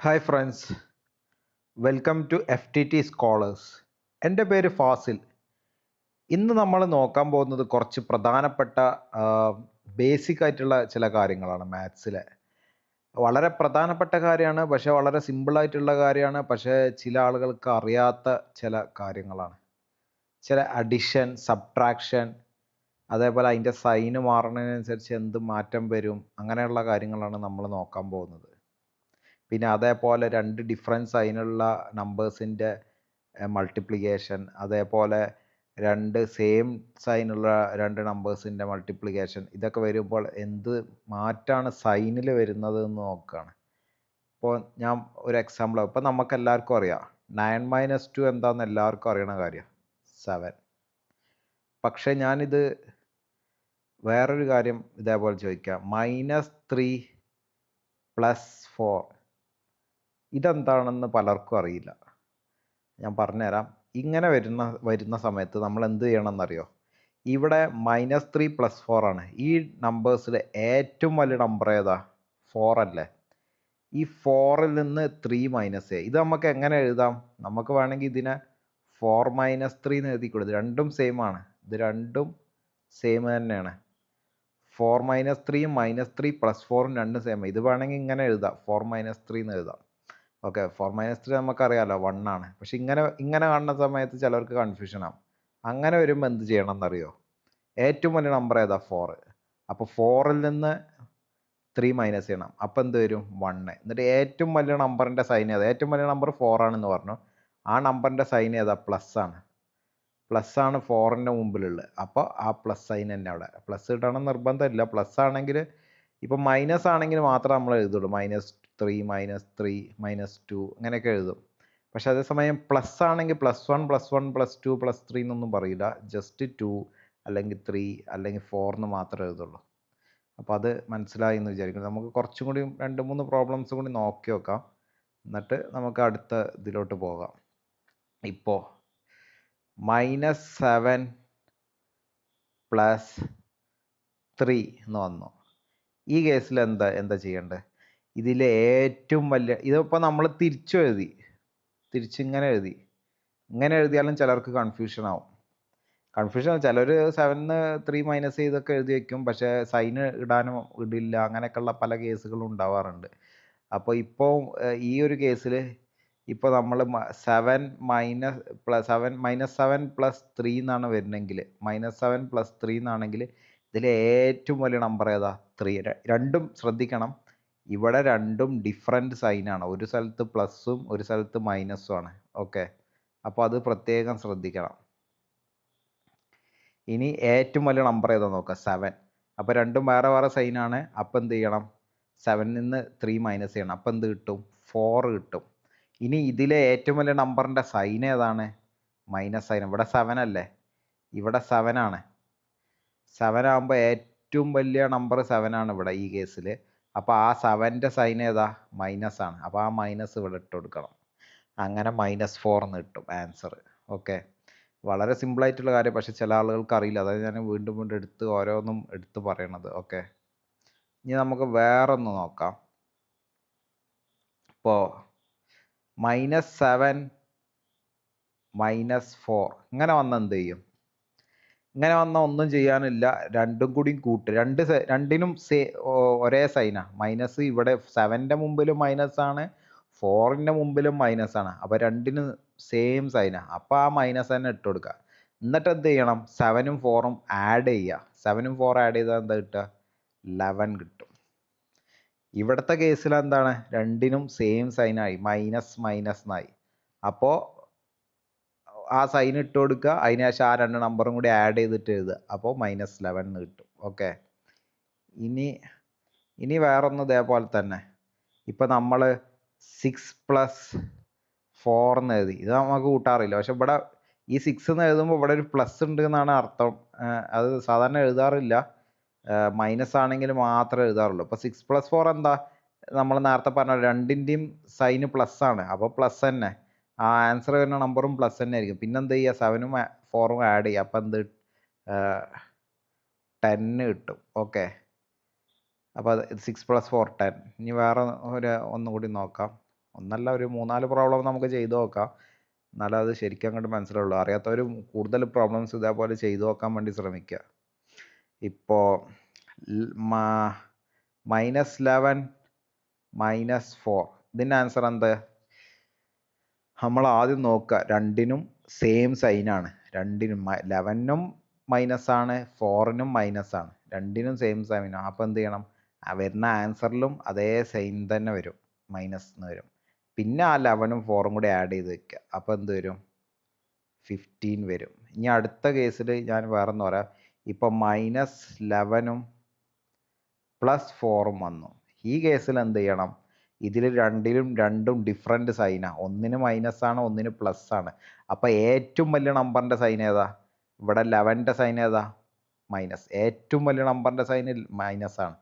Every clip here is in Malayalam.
Hi friends, welcome to FTT scholars. എൻ്റെ പേര് ഫാസിൽ. ഇന്ന് നമ്മൾ നോക്കാൻ പോകുന്നത് കുറച്ച് പ്രധാനപ്പെട്ട ബേസിക് ആയിട്ടുള്ള ചില കാര്യങ്ങളാണ് മാത്സിലെ. വളരെ പ്രധാനപ്പെട്ട കാര്യമാണ്, പക്ഷേ വളരെ സിമ്പിളായിട്ടുള്ള കാര്യമാണ്. പക്ഷേ ചില ആളുകൾക്ക് അറിയാത്ത ചില കാര്യങ്ങളാണ്. ചില അഡിഷൻ, സബ്ട്രാക്ഷൻ, അതേപോലെ അതിൻ്റെ സൈന് മാറുന്നതിനനുസരിച്ച് എന്ത് മാറ്റം വരും, അങ്ങനെയുള്ള കാര്യങ്ങളാണ് നമ്മൾ നോക്കാൻ പോകുന്നത്. പിന്നെ അതേപോലെ രണ്ട് ഡിഫറൻസ് അതിനുള്ള നമ്പേഴ്സിൻ്റെ മൾട്ടിപ്ലിക്കേഷൻ, അതേപോലെ രണ്ട് സെയിം സൈനുള്ള രണ്ട് നമ്പേഴ്സിൻ്റെ മൾട്ടിപ്ലിക്കേഷൻ, ഇതൊക്കെ വരുമ്പോൾ എന്ത് മാറ്റാണ് സൈനിൽ വരുന്നത് എന്ന് നോക്കുകയാണ്. ഇപ്പോൾ ഞാൻ ഒരു എക്സാമ്പിൾ, ഇപ്പോൾ നമുക്ക് എല്ലാവർക്കും അറിയാം 9 - 2 എന്താണെന്ന് എല്ലാവർക്കും അറിയണ കാര്യം 7. പക്ഷേ ഞാനിത് വേറൊരു കാര്യം ഇതേപോലെ ചോദിക്കാം, -3 + 4 ഇതെന്താണെന്ന് പലർക്കും അറിയില്ല. ഞാൻ പറഞ്ഞുതരാം. ഇങ്ങനെ വരുന്ന സമയത്ത് നമ്മൾ എന്ത് ചെയ്യണമെന്നറിയോ? ഇവിടെ -3 + 4 ആണ്. ഈ നമ്പേഴ്സിൽ ഏറ്റവും വലിയ നമ്പർ ഏതാ? 4 അല്ലേ? ഈ 4ൽ നിന്ന് 3 മൈനസ് ചെയ്യുക. ഇത് നമുക്ക് എങ്ങനെ എഴുതാം? നമുക്ക് വേണമെങ്കിൽ ഇതിനെ 4 - 3 എന്ന് എഴുതിക്കൊള്ളു. ഇത് രണ്ടും സെയിം ആണ്. ഇത് രണ്ടും സെയിം തന്നെയാണ്. 4 - 3 -3 + 4 രണ്ടും സെയിം. ഇത് വേണമെങ്കിൽ ഇങ്ങനെ എഴുതാം, 4 - 3 എന്ന് എഴുതാം. ഓക്കെ, 4 - 3 നമുക്കറിയാലോ 1 ആണ്. പക്ഷെ ഇങ്ങനെ കാണുന്ന സമയത്ത് ചിലർക്ക് കൺഫ്യൂഷൻ ആവും. അങ്ങനെ വരുമ്പോൾ എന്ത് ചെയ്യണം എന്നറിയോ? ഏറ്റവും വലിയ നമ്പർ ഏതാ? 4. അപ്പോൾ 4ൽ നിന്ന് 3 മൈനസ് ചെയ്യണം. അപ്പോൾ എന്ത് വരും? 1. എന്നിട്ട് ഏറ്റവും വലിയ നമ്പറിൻ്റെ സൈൻ ഏതാ? ഏറ്റവും വലിയ നമ്പർ 4 ആണെന്ന് പറഞ്ഞു. ആ നമ്പറിൻ്റെ സൈൻ ഏതാ? പ്ലസ് ആണ്. പ്ലസ് ആണ് 4ൻ്റെ മുമ്പിലുള്ളത്. അപ്പോൾ ആ പ്ലസ് സൈൻ തന്നെ അവിടെ. പ്ലസ് ഇടണം നിർബന്ധമില്ല. പ്ലസ് ആണെങ്കിൽ, ഇപ്പം മൈനസ് ആണെങ്കിൽ മാത്രമേ നമ്മൾ എഴുതുള്ളൂ. -3 -3 -2 അങ്ങനെയൊക്കെ എഴുതും. പക്ഷെ അതേസമയം പ്ലസ് ആണെങ്കിൽ +1 +1 +2 +3 എന്നൊന്നും പറയില്ല. ജസ്റ്റ് 2 അല്ലെങ്കിൽ 3 അല്ലെങ്കിൽ 4 എന്ന് മാത്രമേ എഴുതുള്ളൂ. അപ്പോൾ അത് മനസ്സിലായി എന്ന് വിചാരിക്കുന്നു. നമുക്ക് കുറച്ചും കൂടി 2-3 പ്രോബ്ലംസ് കൂടി നോക്കി നോക്കാം. എന്നിട്ട് നമുക്ക് അടുത്ത ഇതിലോട്ട് പോകാം. ഇപ്പോൾ -7 + 3 എന്ന് വന്നു. ഈ കേസിൽ എന്താ ചെയ്യേണ്ടത്? ഇതിലെ ഏറ്റവും വലിയ, ഇതിപ്പോൾ നമ്മൾ തിരിച്ചിങ്ങനെ എഴുതി. ഇങ്ങനെ എഴുതിയാലും ചിലർക്ക് കൺഫ്യൂഷൻ ആവും. ചിലർ 7ന്ന് 3 മൈനസ് ചെയ്തൊക്കെ എഴുതി വയ്ക്കും. പക്ഷേ സൈന് ഇടാനും ഇടില്ല. അങ്ങനെയൊക്കെയുള്ള പല കേസുകളും ഉണ്ടാവാറുണ്ട്. അപ്പോൾ ഇപ്പോൾ ഈ ഒരു കേസിൽ ഇപ്പോൾ നമ്മൾ -7 + 3 എന്നാണ് വരുന്നെങ്കിൽ, -7 + 3 എന്നാണെങ്കിൽ ഇതിലെ ഏറ്റവും വലിയ നമ്പർ ഏതാ? 3. രണ്ടും ശ്രദ്ധിക്കണം, ഇവിടെ രണ്ടും ഡിഫറെൻറ്റ് സൈനാണ്. ഒരു സ്ഥലത്ത് പ്ലസ്സും ഒരു സ്ഥലത്ത് മൈനസും ആണ്. ഓക്കെ, അപ്പോൾ അത് പ്രത്യേകം ശ്രദ്ധിക്കണം. ഇനി ഏറ്റവും വലിയ നമ്പർ ഏതാ നോക്കുക? 7. അപ്പോൾ രണ്ടും വേറെ വേറെ സൈനാണ്. അപ്പോൾ എന്ത് ചെയ്യണം? 7ൽ നിന്ന് 3 മൈനസ് ചെയ്യണം. അപ്പോൾ എന്ത് കിട്ടും? 4 കിട്ടും. ഇനി ഇതിലെ ഏറ്റവും വലിയ നമ്പറിൻ്റെ സൈൻ ഏതാണ്? Minus sign. ഇവിടെ 7 അല്ലേ? ഇവിടെ 7 ആണ്. 7 ആകുമ്പോൾ ഏറ്റവും വലിയ നമ്പർ 7 ആണ് ഇവിടെ ഈ കേസിൽ. അപ്പോൾ ആ 7ൻ്റെ സൈൻ ഏതാ? മൈനസ് ആണ്. അപ്പോൾ ആ മൈനസ് ഇവിടെ ഇട്ട് കൊടുക്കണം. അങ്ങനെ -4 എന്ന് കിട്ടും ആൻസർ. ഓക്കെ, വളരെ സിമ്പിളായിട്ടുള്ള കാര്യം. പക്ഷെ ചില ആളുകൾക്ക് അറിയില്ല. അതായത് ഞാൻ വീണ്ടും ഓരോന്നും എടുത്ത് പറയണത്. ഓക്കെ, ഇനി നമുക്ക് വേറൊന്ന് നോക്കാം. ഇപ്പോൾ -7 - 4 ഇങ്ങനെ വന്ന എന്ത് ചെയ്യും? ഇങ്ങനെ വന്ന ഒന്നും ചെയ്യാനില്ല, രണ്ടും കൂടി കൂട്ടുക. രണ്ടിനും ഒരേ സൈനാണ്. മൈനസ് ഇവിടെ 7ൻ്റെ മുമ്പിലും മൈനസ് ആണ്, 4ൻ്റെ മുമ്പിലും മൈനസ് ആണ്. അപ്പോൾ രണ്ടിനും സെയിം സൈനാണ്. അപ്പോൾ ആ മൈനസ് തന്നെ ഇട്ട് കൊടുക്കുക. എന്നിട്ട് എന്ത് ചെയ്യണം? 7ഉം 4ഉം ആഡ് ചെയ്യുക. 7ഉം 4 ആഡ് ചെയ്താൽ എന്താ കിട്ടുക? 11 കിട്ടും. ഇവിടുത്തെ കേസിൽ എന്താണ്? രണ്ടിനും സെയിം സൈനായി, മൈനസ് എന്നായി. അപ്പോൾ ആ സൈൻ ഇട്ട് കൊടുക്കുക. അതിനുശേഷം ആ രണ്ട് നമ്പറും കൂടി ആഡ് ചെയ്തിട്ട് എഴുതുക. അപ്പോൾ -11 എന്ന് കിട്ടും. ഓക്കെ, ഇനി വേറൊന്ന് ഇതേപോലെ തന്നെ. ഇപ്പം നമ്മൾ 6 + 4 എന്ന് എഴുതി. ഇത് നമുക്ക് കൂട്ടാറില്ല. പക്ഷെ ഇവിടെ ഈ 6 എന്ന് എഴുതുമ്പോൾ ഇവിടെ ഒരു പ്ലസ് ഉണ്ട് എന്നാണ് അർത്ഥം. അത് സാധാരണ എഴുതാറില്ല. മൈനസ് ആണെങ്കിൽ മാത്രമേ എഴുതാറുള്ളൂ. അപ്പോൾ 6 + 4 എന്താ? നമ്മൾ നേരത്തെ പറഞ്ഞ രണ്ടിൻ്റെയും സൈന് പ്ലസ് ആണ്. അപ്പോൾ പ്ലസ് തന്നെ. ആ ആൻസർ വരുന്ന നമ്പറും പ്ലസ് തന്നെ ആയിരിക്കും. പിന്നെ എന്ത് ചെയ്യുക? 7ഉം 4ഉം ആഡ് ചെയ്യുക. അപ്പം എന്ത്? 10 കിട്ടും. ഓക്കെ, അപ്പോൾ 6 + 4 10. ഇനി വേറെ ഒന്നുകൂടി നോക്കാം. ഒന്നല്ല ഒരു 3-4 പ്രോബ്ലം നമുക്ക് ചെയ്തു നോക്കാം, എന്നാലും അത് ശരിക്കും അങ്ങോട്ട് മനസ്സിലാവുള്ളൂ. അറിയാത്തവർ കൂടുതൽ പ്രോബ്ലംസ് ഇതേപോലെ ചെയ്തു നോക്കാൻ വേണ്ടി ശ്രമിക്കുക. ഇപ്പോൾ -11 -4 ഇതിൻ്റെ ആൻസർ എന്ത്? നമ്മൾ ആദ്യം നോക്കുക, രണ്ടിനും സെയിം സൈനാണ്. രണ്ടിനും 11നും മൈനസാണ്, 4നും മൈനസാണ്, രണ്ടിനും സെയിം സൈനാണ്. അപ്പോൾ എന്ത് ചെയ്യണം? വരുന്ന ആൻസറിലും അതേ സൈൻ തന്നെ വരും, മൈനസ് എന്ന് വരും. പിന്നെ ആ 11ഉം 4ഉം കൂടി ആഡ് ചെയ്ത് വെക്കുക. അപ്പോൾ എന്ത് വരും? 15 വരും. ഇനി അടുത്ത കേസിൽ ഞാൻ വേറൊന്ന് പറയാം. ഇപ്പോൾ -11ഉം +4ഉം വന്നു. ഈ കേസിൽ എന്ത് ചെയ്യണം? ഇതിൽ രണ്ടും ഡിഫറെൻ്റ് സൈനാണ്. ഒന്നിന് മൈനസാണ്, ഒന്നിന് പ്ലസ് ആണ്. അപ്പോൾ ഏറ്റവും വലിയ നമ്പറിൻ്റെ സൈൻ ഏതാ? ഇവിടെ 11ൻ്റെ സൈൻ ഏതാ? മൈനസ്. ഏറ്റവും വലിയ നമ്പറിൻ്റെ സൈന് മൈനസാണ്,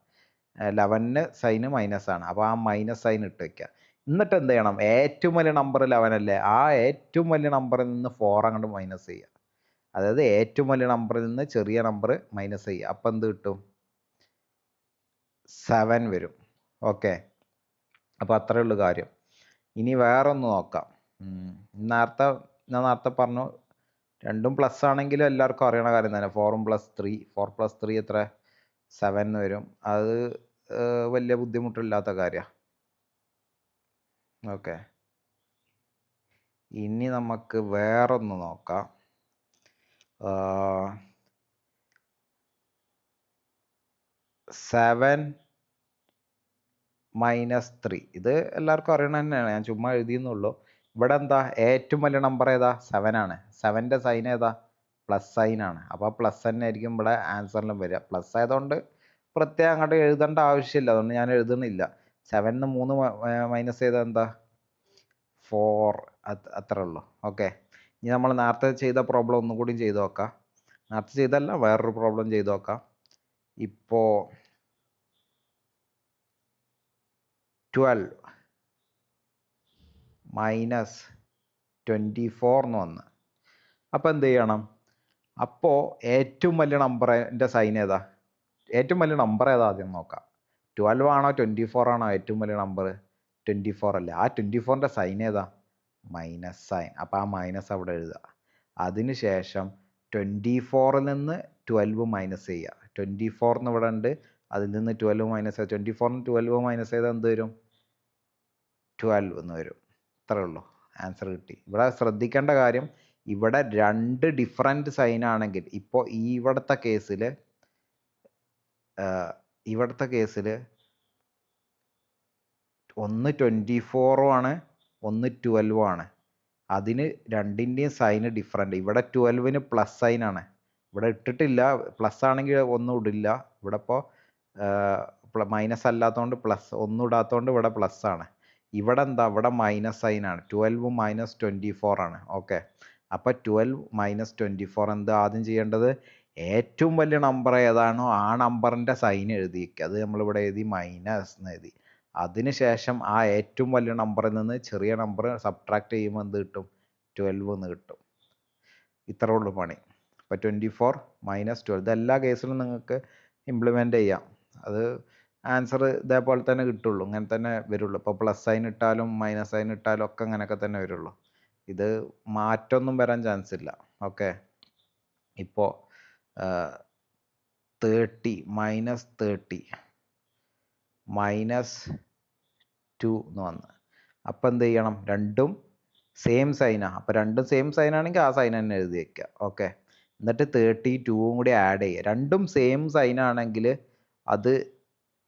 11ന് സൈന് മൈനസാണ്. അപ്പോൾ ആ മൈനസ് സൈൻ ഇട്ട് വയ്ക്കുക. എന്നിട്ട് എന്ത് ചെയ്യണം? ഏറ്റവും വലിയ നമ്പർ 11 അല്ലേ, ആ ഏറ്റവും വലിയ നമ്പറിൽ നിന്ന് 4 അങ്ങോട്ട് മൈനസ് ചെയ്യുക. അതായത് ഏറ്റവും വലിയ നമ്പറിൽ നിന്ന് ചെറിയ നമ്പർ മൈനസ് ചെയ്യുക. അപ്പം എന്ത് കിട്ടും? 7 വരും. ഓക്കെ, അപ്പോൾ അത്രയേ ഉള്ളൂ കാര്യം. ഇനി വേറൊന്ന് നോക്കാം. ഞാൻ നേരത്തെ പറഞ്ഞു, രണ്ടും പ്ലസ് ആണെങ്കിലും എല്ലാവർക്കും അറിയണ കാര്യം തന്നെ. 4 + 3 എത്ര? 7 എന്ന് വരും. അത് വലിയ ബുദ്ധിമുട്ടില്ലാത്ത കാര്യമാണ്. ഓക്കെ, ഇനി നമുക്ക് വേറൊന്ന് നോക്കാം. 7 -3 ഇത് എല്ലാവർക്കും അറിയണ തന്നെയാണ്, ഞാൻ ചുമ്മാ എഴുതിയെന്നുള്ളൂ. ഇവിടെ എന്താ? ഏറ്റവും വലിയ നമ്പർ ഏതാ? 7 ആണ്. 7ൻ്റെ സൈൻ ഏതാ? പ്ലസ് സൈനാണ്. അപ്പോൾ പ്ലസ് തന്നെ ആയിരിക്കും ഇവിടെ ആൻസറിലും വരിക. പ്ലസ് ആയതുകൊണ്ട് പ്രത്യേകം അങ്ങോട്ട് എഴുതേണ്ട ആവശ്യമില്ല, അതുകൊണ്ട് ഞാൻ എഴുതുന്നില്ല. 7ന്ന് 3 മൈനസ് ചെയ്താൽ എന്താ? 4. അത്രേ ഉള്ളൂ. ഓക്കെ, ഇനി നമ്മൾ നേരത്തെ ചെയ്ത പ്രോബ്ലം ഒന്നും കൂടി ചെയ്ത് നോക്കാം. നേരത്തെ ചെയ്തല്ല, വേറൊരു പ്രോബ്ലം ചെയ്ത് നോക്കാം. ഇപ്പോൾ 12 -24 എന്ന് വന്ന്. അപ്പോൾ എന്ത് ചെയ്യണം? അപ്പോൾ ഏറ്റവും വലിയ നമ്പറിൻ്റെ സൈൻ ഏതാ? ഏറ്റവും വലിയ നമ്പർ ഏതാ ആദ്യം നോക്കാം. 12 ആണോ 24 ആണോ ഏറ്റവും വലിയ നമ്പർ? 24 അല്ലേ. ആ 24ൻ്റെ സൈൻ ഏതാ? Minus sign. അപ്പോൾ ആ മൈനസ് അവിടെ എഴുതുക. അതിനുശേഷം 24ൽ നിന്ന് 12 മൈനസ് ചെയ്യുക. 24 ഇവിടെ ഉണ്ട്, അതിൽ നിന്ന് 12 മൈനസ് ചെയ്യുക. 24ന് 12 മൈനസ് ചെയ്താൽ എന്ത് വരും? 12 എന്ന് വരും. ഇത്രേ ഉള്ളൂ, ആൻസർ കിട്ടി. ഇവിടെ ശ്രദ്ധിക്കേണ്ട കാര്യം, ഇവിടെ രണ്ട് ഡിഫറെൻറ്റ് സൈൻ ആണെങ്കിൽ, ഇപ്പോൾ ഇവിടുത്തെ കേസിൽ ഒന്ന് 24 ആണ്, ഒന്ന് 12 ആണ്. അതിന് രണ്ടിൻ്റെയും സൈന് ഡിഫറെൻ്റ്. ഇവിടെ 12ന് പ്ലസ് സൈനാണ്, ഇവിടെ ഇട്ടിട്ടില്ല. പ്ലസ് ആണെങ്കിൽ ഒന്നും ഇടില്ല. ഇവിടെ ഇപ്പോൾ മൈനസ് അല്ലാത്തതുകൊണ്ട് പ്ലസ്, ഒന്നും ഇടാത്തതുകൊണ്ട് ഇവിടെ പ്ലസ് ആണ്. ഇവിടെ എന്താ? ഇവിടെ മൈനസ് സൈനാണ്. 12 -24 ആണ്. ഓക്കെ, അപ്പോൾ 12 -24 എന്താ ആദ്യം ചെയ്യേണ്ടത്? ഏറ്റവും വലിയ നമ്പർ ഏതാണോ ആ നമ്പറിൻ്റെ സൈൻ എഴുതിയിരിക്കുക. അത് നമ്മളിവിടെ എഴുതി മൈനസ് എന്ന് എഴുതി. അതിനുശേഷം ആ ഏറ്റവും വലിയ നമ്പറിൽ നിന്ന് ചെറിയ നമ്പർ സബ്ട്രാക്ട് ചെയ്യുമ്പോൾ എന്ത് കിട്ടും? 12 എന്ന് കിട്ടും. ഇത്രേ ഉള്ളൂ പണി. അപ്പോൾ 24 -12 ഇതെല്ലാ കേസിലും നിങ്ങൾക്ക് ഇംപ്ലിമെൻ്റ് ചെയ്യാം. അത് ആൻസർ ഇതേപോലെ തന്നെ കിട്ടുള്ളൂ, ഇങ്ങനെ തന്നെ വരുള്ളൂ. ഇപ്പോൾ പ്ലസ് സൈൻ ഇട്ടാലും മൈനസ് സൈൻ ഇട്ടാലും ഒക്കെ അങ്ങനെയൊക്കെ തന്നെ വരുള്ളൂ. ഇത് മാറ്റമൊന്നും വരാൻ ചാൻസ് ഇല്ല. ഓക്കെ, ഇപ്പോൾ 30 -30 -2 എന്ന് വന്ന്. അപ്പം എന്ത് ചെയ്യണം? രണ്ടും സെയിം സൈനാണ്. അപ്പോൾ രണ്ടും സെയിം സൈനാണെങ്കിൽ ആ സൈൻ തന്നെ എഴുതി വയ്ക്കുക. ഓക്കെ, എന്നിട്ട് 32ഉം കൂടി ആഡ് ചെയ്യുക. രണ്ടും സെയിം സൈനാണെങ്കിൽ അത്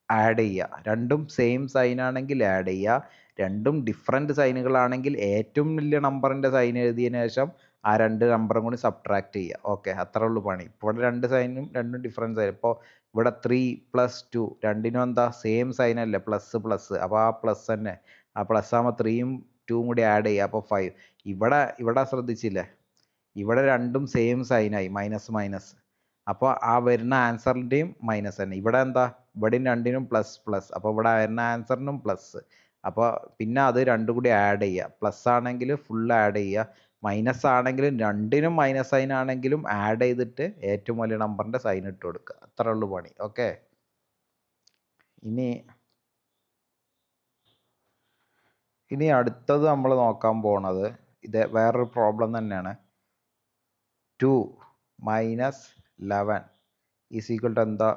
ആഡ് ചെയ്യുക. രണ്ടും സെയിം സൈനാണെങ്കിൽ ആഡ് ചെയ്യുക. രണ്ടും ഡിഫറെൻറ്റ് സൈനുകളാണെങ്കിൽ ഏറ്റവും വലിയ നമ്പറിൻ്റെ സൈൻ എഴുതിയതിന് ശേഷം ആ രണ്ട് നമ്പറും കൂടി സബ്ട്രാക്ട് ചെയ്യുക. ഓക്കെ, അത്രേ ഉള്ളൂ പണി. ഇപ്പോൾ ഇവിടെ രണ്ട് സൈനും രണ്ടും ഡിഫറെൻറ്റ് സൈൻ. ഇപ്പോൾ ഇവിടെ 3 + 2 രണ്ടിനും എന്താ? സെയിം സൈനല്ലേ, പ്ലസ് പ്ലസ്. അപ്പോൾ ആ പ്ലസ് തന്നെ, ആ പ്ലസ് ആകുമ്പോൾ 3ഉം 2ഉം കൂടി ആഡ് ചെയ്യുക. അപ്പോൾ 5. ഇവിടെ ശ്രദ്ധിച്ചില്ലേ, ഇവിടെ രണ്ടും സെയിം സൈനായി, മൈനസ്. അപ്പോൾ ആ വരുന്ന ആൻസറിൻ്റെയും മൈനസ് തന്നെ. ഇവിടെ എന്താ? ഇവിടെയും രണ്ടിനും പ്ലസ് പ്ലസ്. അപ്പോൾ ഇവിടെ വരുന്ന ആൻസറിനും പ്ലസ്. അപ്പോൾ പിന്നെ അത് രണ്ടും കൂടി ആഡ് ചെയ്യുക. പ്ലസ് ആണെങ്കിൽ ഫുൾ ആഡ് ചെയ്യുക, മൈനസ് ആണെങ്കിലും രണ്ടിനും മൈനസ് സൈൻ ആണെങ്കിലും ആഡ് ചെയ്തിട്ട് ഏറ്റവും വലിയ നമ്പറിൻ്റെ സൈൻ ഇട്ട് കൊടുക്കുക. അത്രേ ഉള്ളൂ പണി. ഓക്കെ, ഇനി അടുത്തത് നമ്മൾ നോക്കാൻ പോണത് ഇത് വേറൊരു പ്രോബ്ലം തന്നെയാണ്. 2 മൈനസ് 11 ഈസ് ഈക്വൽ ടു എന്താ?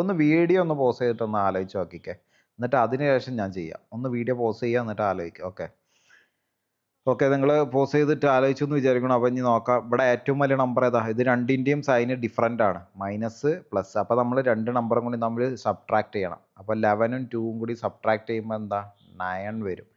ഒന്ന് വീഡിയോ ഒന്ന് പോസ് ചെയ്തിട്ട് ഒന്ന് ആലോചിച്ച് നോക്കിക്കേ, എന്നിട്ട് അതിന് ശേഷം ഞാൻ ചെയ്യാം. ഒന്ന് വീഡിയോ പോസ് ചെയ്യുക, എന്നിട്ട് ആലോചിക്കുക. ഓക്കെ, നിങ്ങൾ പോസ് ചെയ്തിട്ട് ആലോചിച്ചു എന്ന് വിചാരിക്കണം. അപ്പം ഇനി നോക്കാം. ഇവിടെ ഏറ്റവും വലിയ നമ്പർ ഏതാ? ഇത് രണ്ടിൻ്റെയും സൈന് ഡിഫറൻ്റ് ആണ്, മൈനസ് പ്ലസ്. അപ്പോൾ നമ്മൾ രണ്ട് നമ്പറും കൂടി നമ്മൾ സബ്ട്രാക്ട് ചെയ്യണം. അപ്പോൾ 11ഉം 2ഉം കൂടി സബ്ട്രാക്ട് ചെയ്യുമ്പോൾ എന്താ? 9 വരും.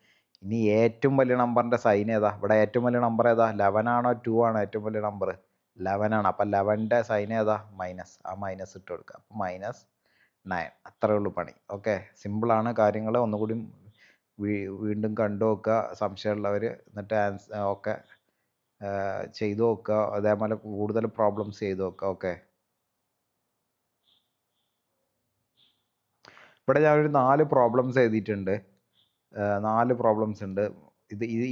ഇനി ഏറ്റവും വലിയ നമ്പറിൻ്റെ സൈൻ ഏതാ? ഇവിടെ ഏറ്റവും വലിയ നമ്പർ ഏതാ? 11 ആണോ 2 ആണോ ഏറ്റവും വലിയ നമ്പർ? 11 ആണ്. അപ്പം 11ൻ്റെ സൈൻ ഏതാ? മൈനസ്. ആ മൈനസ് ഇട്ട് കൊടുക്കുക. അപ്പം -9. അത്രേ ഉള്ളൂ പണി. ഓക്കെ, സിമ്പിളാണ് കാര്യങ്ങൾ. ഒന്നുകൂടി വീണ്ടും കണ്ടു നോക്കുക സംശയമുള്ളവർ, എന്നിട്ട് ഒക്കെ ചെയ്തു നോക്കുക. അതേപോലെ കൂടുതൽ പ്രോബ്ലംസ് ചെയ്തു നോക്കുക. ഓക്കെ, ഇവിടെ ഞാനൊരു 4 പ്രോബ്ലംസ് എഴുതിയിട്ടുണ്ട്. 4 പ്രോബ്ലംസ് ഉണ്ട്.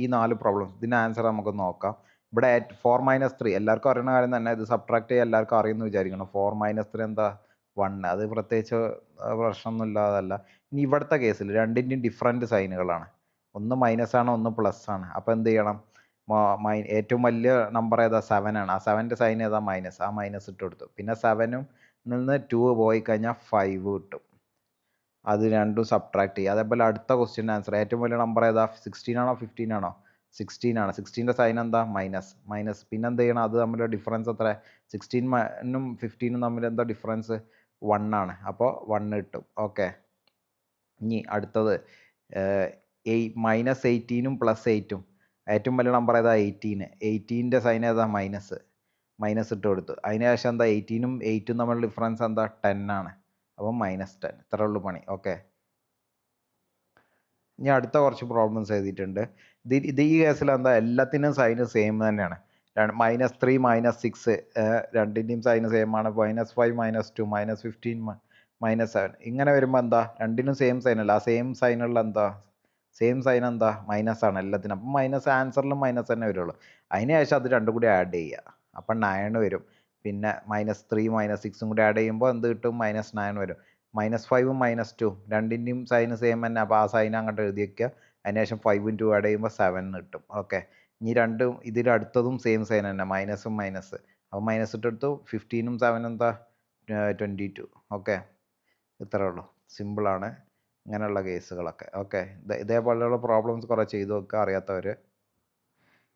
ഈ 4 പ്രോബ്ലംസ്, ഇതിൻ്റെ ആൻസർ നമുക്ക് നോക്കാം. ഇവിടെ 4 - 3 എല്ലാവർക്കും അറിയുന്ന കാര്യം തന്നെ. ഇത് സബ്ട്രാക്ട് ചെയ്യാൻ എല്ലാവർക്കും അറിയുമെന്ന് വിചാരിക്കണം. 4 - 3 എന്താ? 1. അത് പ്രത്യേകിച്ച് പ്രശ്നമൊന്നും ഇല്ലാതല്ല. ഇനി ഇവിടുത്തെ കേസിൽ രണ്ടിൻ്റെയും ഡിഫറൻറ്റ് സൈനുകളാണ്. ഒന്ന് മൈനസ് ആണ്, ഒന്ന് പ്ലസ് ആണ്. അപ്പോൾ എന്ത് ചെയ്യണം? ഏറ്റവും വലിയ നമ്പർ ഏതാ? 7 ആണ്. ആ 7ൻ്റെ സൈൻ ഏതാ? മൈനസ്. ആ മൈനസ് ഇട്ട് കൊടുത്തു. പിന്നെ 7ൽ നിന്ന് 2 പോയി കഴിഞ്ഞാൽ 5 കിട്ടും. അത് രണ്ടും സബ്ട്രാക്ട് ചെയ്യുക. അതേപോലെ അടുത്ത ക്വസ്റ്റ്യൻ ആൻസർ, ഏറ്റവും വലിയ നമ്പർ ഏതാ? 16 ആണോ 15 ആണോ? 16 ആണ്. 16ൻ്റെ സൈൻ എന്താ? മൈനസ്. പിന്നെ എന്ത് ചെയ്യണം? അത് തമ്മിലുള്ള ഡിഫറൻസ് എത്ര? 16നും 15നും തമ്മിൽ എന്താ ഡിഫറൻസ്? 1 ആണ്. അപ്പോൾ 1 കിട്ടും. ഓക്കെ, ഇനി അടുത്തത് -18ഉം +8ഉം. ഏറ്റവും വലിയ നമ്പർ ഏതാ? 18. 18ൻ്റെ സൈൻ ഏതാ? മൈനസ് ഇട്ട് കൊടുത്തു. അതിന് ശേഷം എന്താ? 18ഉം 8ഉം തമ്മിലുള്ള ഡിഫറൻസ് എന്താ? 10 ആണ്. അപ്പം -10. ഇത്രേ ഉള്ളൂ പണി. ഓക്കെ, ഇനി അടുത്ത കുറച്ച് പ്രോബ്ലംസ് എഴുതിയിട്ടുണ്ട്. ഈ കേസിൽ എന്താ? എല്ലാത്തിനും സൈന് സെയിം തന്നെയാണ്. -3 -6 രണ്ടിൻ്റെയും സൈന് സെയിം ആണ്. -5 -2 -15 -7 ഇങ്ങനെ വരുമ്പോൾ എന്താ? രണ്ടിനും സെയിം സൈൻ അല്ല. ആ സെയിം സൈനുള്ള എന്താ? സെയിം സൈൻ എന്താ? മൈനസ് ആണ് എല്ലാത്തിനും. അപ്പം മൈനസ് ആൻസറിലും മൈനസ് തന്നെ വരുള്ളൂ. അതിന് ശേഷം അത് രണ്ടും കൂടി ആഡ് ചെയ്യുക. അപ്പം 9 വരും. പിന്നെ -3 -6ഉം കൂടി ആഡ് ചെയ്യുമ്പോൾ എന്ത് കിട്ടും? -9 വരും. -5ഉം -2 രണ്ടിൻ്റെയും സൈന് സെയിം തന്നെ. അപ്പോൾ ആ സൈൻ അങ്ങോട്ട് എഴുതി വയ്ക്കുക. അതിന് ശേഷം 5ഉം 2 ആഡ് ചെയ്യുമ്പോൾ 7 കിട്ടും. ഓക്കെ, ഇനി രണ്ടും ഇതിലടുത്തതും സെയിം സൈൻ തന്നെ, മൈനസും മൈനസ്. അപ്പോൾ മൈനസ് ഇട്ടെടുത്തു. 15ഉം 7ഉം എന്താ? 22. ഓക്കെ, ഇത്രേ ഉള്ളൂ. സിമ്പിളാണ് ഇങ്ങനെയുള്ള കേസുകളൊക്കെ. ഓക്കെ, ഇതേപോലെയുള്ള പ്രോബ്ലംസ് കുറേ ചെയ്ത് വെക്കുക അറിയാത്തവർ.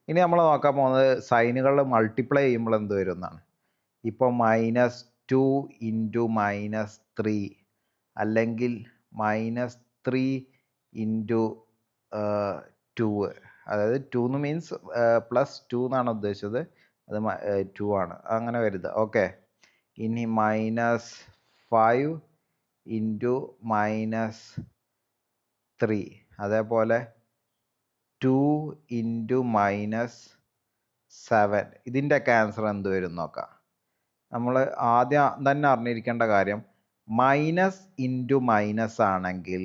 ഇനി നമ്മൾ നോക്കാൻ പോകുന്നത് സൈനുകൾ മൾട്ടിപ്ലൈ ചെയ്യുമ്പോൾ എന്ത് വരും എന്നാണ്. ഇപ്പോൾ -2 × -3 അല്ലെങ്കിൽ -3 × 2. അതായത് 2 എന്ന് മീൻസ് +2 എന്നാണ് ഉദ്ദേശിച്ചത്. അത് 2 ആണ്. അങ്ങനെ വരുത്. ഓക്കെ, ഇനി -5 × -3 അതേപോലെ 2 × -7. ഇതിൻ്റെയൊക്കെ ആൻസർ എന്ത് വരും നോക്കാം. നമ്മൾ ആദ്യം തന്നെ അറിഞ്ഞിരിക്കേണ്ട കാര്യം, മൈനസ് ഇൻറ്റു മൈനസ് ആണെങ്കിൽ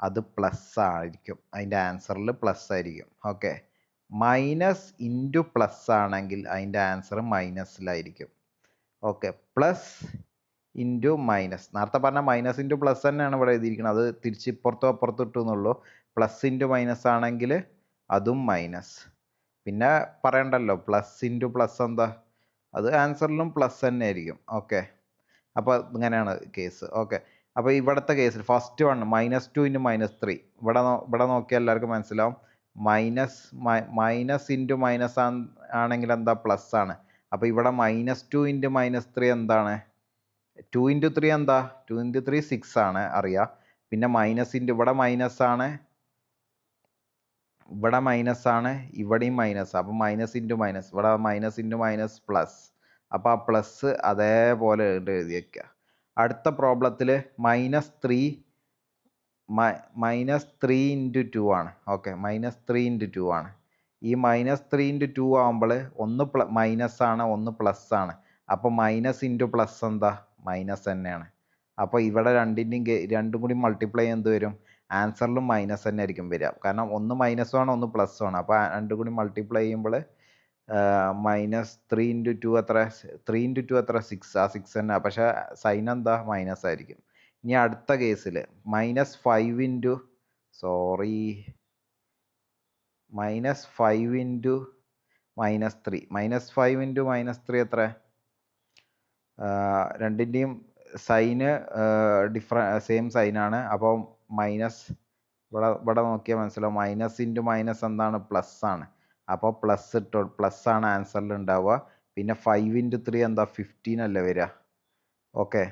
അത് പ്ലസ് ആയിരിക്കും. അതിൻ്റെ ആൻസറിൽ പ്ലസ് ആയിരിക്കും. ഓക്കെ, മൈനസ് ഇൻറ്റു പ്ലസ് ആണെങ്കിൽ അതിൻ്റെ ആൻസർ മൈനസിലായിരിക്കും. ഓക്കെ, പ്ലസ് ഇൻറ്റു മൈനസ്, നേരത്തെ പറഞ്ഞ മൈനസ് ഇൻറ്റു പ്ലസ് തന്നെയാണ് ഇവിടെ എഴുതിയിരിക്കുന്നത്. അത് തിരിച്ച് ഇപ്പുറത്തോ അപ്പുറത്തോ ഇട്ടു എന്നുള്ളൂ. പ്ലസ് ഇൻറ്റു മൈനസ് ആണെങ്കിൽ അതും മൈനസ്. പിന്നെ പറയണ്ടല്ലോ, പ്ലസ് ഇൻറ്റു പ്ലസ് എന്താ? അത് ആൻസറിലും പ്ലസ് തന്നെ ആയിരിക്കും. ഓക്കെ, അപ്പോൾ ഇങ്ങനെയാണ് കേസ്. ഓക്കെ, അപ്പോൾ ഇവിടുത്തെ കേസിൽ ഫസ്റ്റ് വൺ -2 × -3. ഇവിടെ നോക്കിയാൽ എല്ലാവർക്കും മനസ്സിലാവും. മൈനസ് ഇൻറ്റു മൈനസ് ആണെങ്കിൽ എന്താ? പ്ലസ് ആണ്. അപ്പോൾ ഇവിടെ -2 × -3 എന്താണ്? 2 × 3 എന്താ? 2 × 3 6 ആണ്, അറിയാം. പിന്നെ മൈനസ് ഇൻറ്റു ഇവിടെ മൈനസ് ആണ്, ഇവിടെ മൈനസ് ആണ്, ഇവിടെയും മൈനസ്. അപ്പം മൈനസ് ഇൻറ്റു മൈനസ്, ഇവിടെ മൈനസ് ഇൻറ്റു മൈനസ് പ്ലസ്. അപ്പോൾ ആ പ്ലസ് അതേപോലെ എഴുതി വയ്ക്കുക. അടുത്ത പ്രോബ്ലത്തിൽ -3 × 2 ആണ്. ഓക്കെ, -3 × 2 ആണ്. ഈ -3 × 2 ആകുമ്പോൾ ഒന്ന് മൈനസ് ആണ്, ഒന്ന് പ്ലസ് ആണ്. അപ്പോൾ മൈനസ് ഇൻറ്റു പ്ലസ് എന്താ? മൈനസ് തന്നെയാണ്. അപ്പോൾ ഇവിടെ രണ്ടും കൂടി മൾട്ടിപ്ലൈ എന്ത് വരും? ആൻസറിലും മൈനസ് തന്നെ ആയിരിക്കും വരിക. കാരണം ഒന്ന് മൈനസും ആണ്, ഒന്ന് പ്ലസും ആണ്. അപ്പോൾ രണ്ടും കൂടി മൾട്ടിപ്ലൈ ചെയ്യുമ്പോൾ -3 × 2 എത്ര? 3 × 2 എത്ര? 6. ആ 6 തന്നെ, പക്ഷേ സൈൻ എന്താ? മൈനസ് ആയിരിക്കും. ഇനി അടുത്ത കേസിൽ -5 × -5 ഇൻറ്റു -3. -5 ഇൻറ്റു -3 എത്ര? രണ്ടിൻ്റെയും സൈന് സെയിം സൈനാണ്. അപ്പോൾ ഇവിടെ നോക്കിയാൽ മനസ്സിലാവും. മൈനസ് ഇൻറ്റു മൈനസ് എന്താണ്? പ്ലസ് ആണ്. അപ്പോൾ പ്ലസ് ആണ് ആൻസറിൽ ഉണ്ടാവുക. പിന്നെ 5 ഇൻറ്റു 3 എന്താ? 15 അല്ലേ വരിക? ഓക്കെ.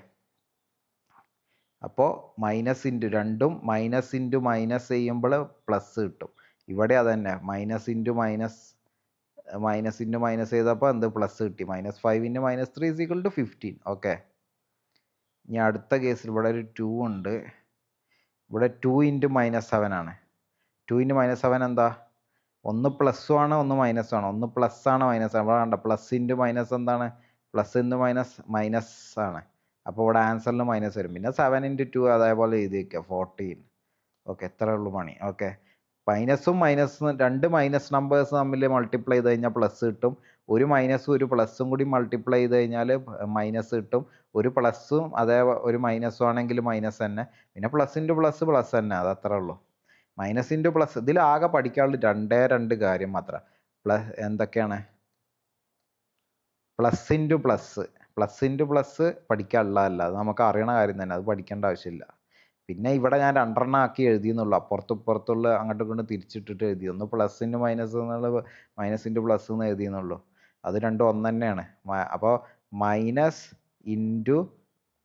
അപ്പോൾ മൈനസ് ഇൻറ്റു രണ്ടും മൈനസ് ഇൻറ്റു മൈനസ് ചെയ്യുമ്പോൾ പ്ലസ് കിട്ടും. ഇവിടെ അതന്നെ മൈനസ് ഇൻറ്റു മൈനസ് ചെയ്തപ്പോൾ എന്ത്? പ്ലസ് കിട്ടി. -5 ഇൻറ്റു -3 = 15. ഓക്കെ. ഇനി അടുത്ത കേസിൽ ഇവിടെ ഒരു 2 ഉണ്ട്. ഇവിടെ 2 ഇൻറ്റു -7 ആണ്. 2 ഇൻറ്റു -7 എന്താ? ഒന്ന് പ്ലസ്സും ആണ്, ഒന്ന് മൈനസും ആണ്. ഒന്ന് പ്ലസ് ആണ്, മൈനസ് ആണ്. ഇവിടെ കണ്ട പ്ലസ് ഇൻറ്റു മൈനസ് എന്താണ്? പ്ലസ് ഇൻറ്റു മൈനസ് ആണ്. അപ്പോൾ ഇവിടെ ആൻസറിൽ മൈനസ് വരും. പിന്നെ 7 ഇൻറ്റു 2 അതേപോലെ എഴുതി വയ്ക്കുക, 14. ഓക്കെ, എത്ര ഉള്ളൂ പണി. ഓക്കെ. മൈനസും രണ്ട് മൈനസ് നമ്പേഴ്സ് തമ്മിൽ മൾട്ടിപ്ലൈ ചെയ്ത് കഴിഞ്ഞാൽ പ്ലസ് കിട്ടും. ഒരു മൈനസും ഒരു പ്ലസും കൂടി മൾട്ടിപ്ലൈ ചെയ്ത് കഴിഞ്ഞാൽ മൈനസ് കിട്ടും. ഒരു പ്ലസും ഒരു മൈനസും ആണെങ്കിൽ മൈനസ് തന്നെ. പിന്നെ പ്ലസ് ഇൻറ്റു പ്ലസ് പ്ലസ് തന്നെ. അത് അത്രേ ഉള്ളൂ. മൈനസ് ഇൻറ്റു പ്ലസ് ഇതിൽ ആകെ പഠിക്കാനുള്ള രണ്ട് കാര്യം മാത്രം. എന്തൊക്കെയാണ്? പ്ലസ് ഇൻറ്റു പ്ലസ് പഠിക്കാനുള്ളതല്ല. അത് നമുക്ക് അറിയണ കാര്യം തന്നെ. അത് പഠിക്കേണ്ട ആവശ്യമില്ല. പിന്നെ ഇവിടെ ഞാൻ 2 ആക്കി എഴുതിയെന്നുള്ളൂ. ഇപ്പുറത്തുള്ള അങ്ങോട്ടും ഇങ്ങോട്ടും തിരിച്ചിട്ടിട്ട് എഴുതി. ഒന്ന് പ്ലസ് ഇൻറ്റു മൈനസ് എന്നുള്ളത് മൈനസ് ഇൻറ്റു പ്ലസ് എന്ന് എഴുതിയെന്നുള്ളൂ. അത് രണ്ടും ഒന്ന് തന്നെയാണ്. അപ്പോൾ മൈനസ് ഇൻറ്റു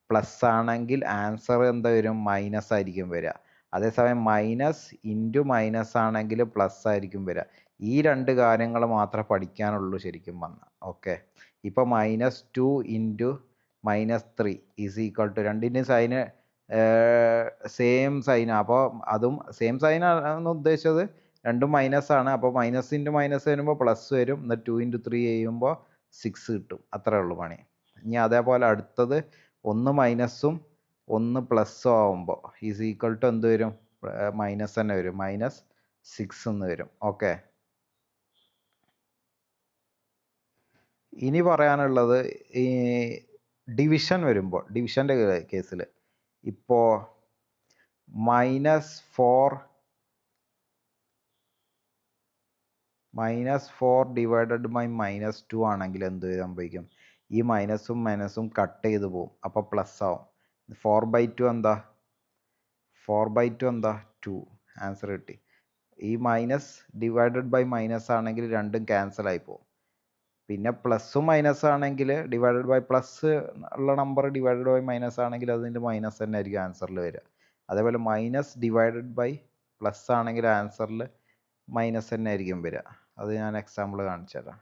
പ്ലസ് ആണെങ്കിൽ ആൻസർ എന്താ വരും? മൈനസ് ആയിരിക്കും വരിക. അതേസമയം മൈനസ് ഇൻറ്റു മൈനസ് ആണെങ്കിൽ പ്ലസ് ആയിരിക്കും വരിക. ഈ രണ്ട് കാര്യങ്ങൾ മാത്രമേ പഠിക്കാനുള്ളൂ ശരിക്കും പറഞ്ഞാൽ. ഓക്കെ. ഇപ്പോൾ -2 ഇൻറ്റു -3 = രണ്ടിൻ്റെയും സൈന് സെയിം സൈനാണ്. അപ്പോൾ അതും സെയിം സൈനാണ് ഉദ്ദേശിച്ചത്. രണ്ടും മൈനസ് ആണ്. അപ്പോൾ മൈനസ് ഇൻറ്റു മൈനസ് വരുമ്പോൾ പ്ലസ് വരും. എന്നാൽ 2 ഇൻറ്റു 3 ചെയ്യുമ്പോൾ 6 കിട്ടും. അത്രേ ഉള്ളൂ പണി. ഇനി അതേപോലെ അടുത്തത് ഒന്ന് മൈനസും ഒന്ന് പ്ലസ്സും ആവുമ്പോൾ = എന്ത് വരും? മൈനസ് തന്നെ വരും. -6 എന്ന് വരും. ഓക്കെ. ഇനി പറയാനുള്ളത് ഈ ഡിവിഷൻ വരുമ്പോൾ, ഡിവിഷൻ്റെ കേസിൽ ഇപ്പോൾ -4 ഡിവൈഡഡ് ബൈ -2 ആണെങ്കിൽ എന്ത് സംഭവിക്കും? ഈ മൈനസും കട്ട് ചെയ്ത് പോകും. അപ്പോൾ പ്ലസ് ആവും. 4/2 എന്താ? 2. ആൻസർ കിട്ടി. ഈ മൈനസ് ഡിവൈഡഡ് ബൈ മൈനസ് ആണെങ്കിൽ രണ്ടും ക്യാൻസൽ ആയി പോകും. പിന്നെ പ്ലസ്സും മൈനസ് ആണെങ്കിൽ ഡിവൈഡഡ് ബൈ പ്ലസ് ഉള്ള നമ്പർ ഡിവൈഡഡ് ബൈ മൈനസ് ആണെങ്കിൽ അതിൻ്റെ മൈനസ് തന്നെ ആയിരിക്കും ആൻസറിൽ വരിക. അതേപോലെ മൈനസ് ഡിവൈഡഡ് ബൈ പ്ലസ് ആണെങ്കിൽ ആൻസറിൽ മൈനസ് തന്നെ ആയിരിക്കും വരിക. അത് ഞാൻ എക്സാമ്പിൾ കാണിച്ചു തരാം.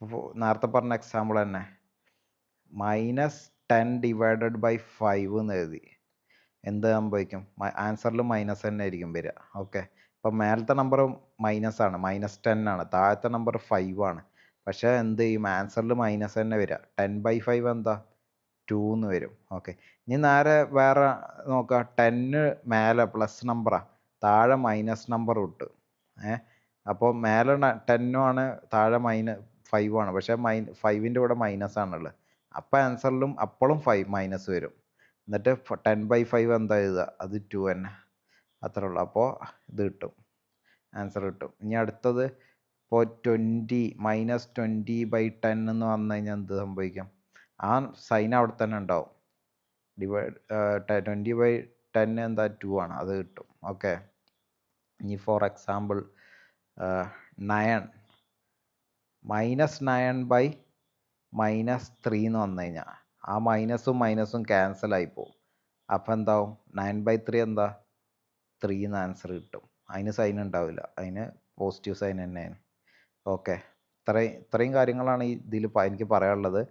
അപ്പോൾ നേരത്തെ പറഞ്ഞ എക്സാമ്പിൾ തന്നെ -10 ഡിവൈഡഡ് ബൈ 5 എന്ന് എഴുതി. എന്ത് സംഭവിക്കും? ആൻസറിൽ മൈനസ് തന്നെ ആയിരിക്കും വരിക. ഓക്കെ. ഇപ്പം മേലത്തെ നമ്പർ മൈനസ് ആണ്, -10 ആണ്. താഴത്തെ നമ്പർ 5 ആണ്. പക്ഷേ എന്ത് ചെയ്യും? ആൻസറിൽ മൈനസ് തന്നെ വരിക. 10/5 എന്താ? 2 എന്ന് വരും. ഓക്കെ. ഇനി നേരെ വേറെ നോക്കുക. 10 മേലെ പ്ലസ് നമ്പറാണ്, താഴെ മൈനസ് നമ്പർ ഇട്ട്. അപ്പോൾ മേലെ 10 ആണ്, താഴെ -5 ആണ്. പക്ഷേ 5ൻ്റെ കൂടെ മൈനസ് ആണുള്ളത്. അപ്പോൾ ആൻസറിലും അപ്പോഴും മൈനസ് വരും. എന്നിട്ട് 10/5 എന്താ എഴുതുക? അത് 2 തന്നെ. അത്രേ ഉള്ളൂ. അപ്പോൾ ഇത് കിട്ടും, ആൻസർ കിട്ടും. ഇനി അടുത്തത് ഇപ്പോൾ -20/10 എന്ന് വന്നു കഴിഞ്ഞാൽ എന്ത് സംഭവിക്കും? ആ സൈൻ അവിടെ തന്നെ ഉണ്ടാവും. 20/10 എന്താ? 2 ആണ്. അത് കിട്ടും. ഓക്കെ. ഇനി ഫോർ എക്സാമ്പിൾ 9 -9/-3 എന്ന് വന്നു കഴിഞ്ഞാൽ ആ മൈനസും ക്യാൻസൽ ആയി പോകും. അപ്പം എന്താവും? 9/3 എന്താ? 3 എന്ന് ആൻസർ കിട്ടും. അതിന് സൈൻ ഉണ്ടാവില്ല, അതിന് പോസിറ്റീവ് സൈൻ തന്നെയാണ്. ഓക്കെ. ഇത്രയും കാര്യങ്ങളാണ് ഇതിൽ എനിക്ക് പറയാനുള്ളത്.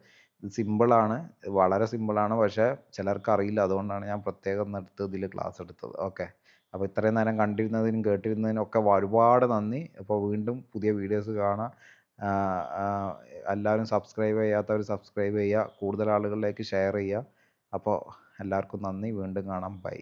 ഇത് സിമ്പിളാണ്, വളരെ സിമ്പിളാണ്. പക്ഷേ ചിലർക്ക് അറിയില്ല. അതുകൊണ്ടാണ് ഞാൻ പ്രത്യേകം എടുത്ത് ഇതിൽ ക്ലാസ് എടുത്തത്. ഓക്കെ. അപ്പോൾ ഇത്രയും നേരം കണ്ടിരുന്നതിനും കേട്ടിരുന്നതിനും ഒക്കെ ഒരുപാട് നന്ദി. അപ്പോൾ വീണ്ടും പുതിയ വീഡിയോസ് കാണാം. എല്ലാവരും സബ്സ്ക്രൈബ് ചെയ്യാത്തവർ സബ്സ്ക്രൈബ് ചെയ്യുക, കൂടുതൽ ആളുകളിലേക്ക് ഷെയർ ചെയ്യുക. അപ്പോൾ എല്ലാവർക്കും നന്ദി. വീണ്ടും കാണാം. ബൈ.